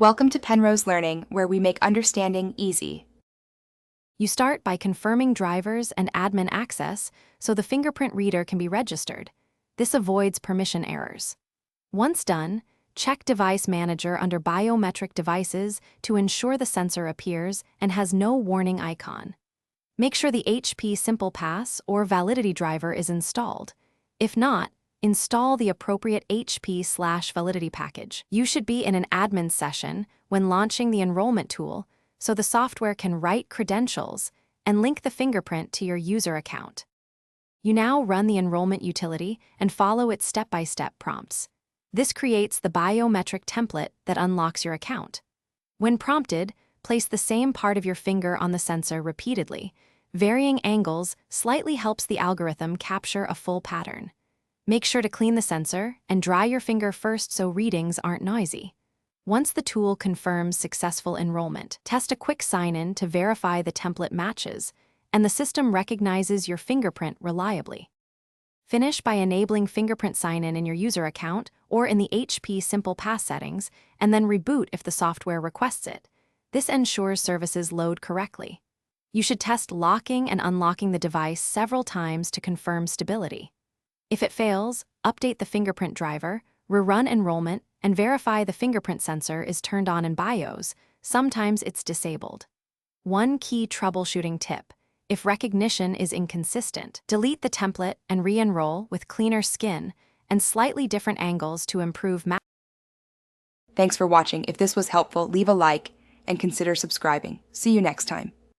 Welcome to Penrose Learning, where we make understanding easy. You start by confirming drivers and admin access so the fingerprint reader can be registered. This avoids permission errors. Once done, check Device Manager under Biometric Devices to ensure the sensor appears and has no warning icon. Make sure the HP Simple Pass or Validity driver is installed. If not, install the appropriate HP/validity package. You should be in an admin session when launching the enrollment tool, so the software can write credentials and link the fingerprint to your user account. You now run the enrollment utility and follow its step-by-step prompts. This creates the biometric template that unlocks your account. When prompted, place the same part of your finger on the sensor repeatedly. Varying angles slightly helps the algorithm capture a full pattern. Make sure to clean the sensor and dry your finger first so readings aren't noisy. Once the tool confirms successful enrollment, test a quick sign-in to verify the template matches, and the system recognizes your fingerprint reliably. Finish by enabling fingerprint sign-in in your user account or in the HP Simple Pass settings, and then reboot if the software requests it. This ensures services load correctly. You should test locking and unlocking the device several times to confirm stability. If it fails, update the fingerprint driver, rerun enrollment, and verify the fingerprint sensor is turned on in BIOS. Sometimes it's disabled. One key troubleshooting tip: if recognition is inconsistent, delete the template and re-enroll with cleaner skin and slightly different angles to improve Thanks for watching. If this was helpful, leave a like and consider subscribing. See you next time.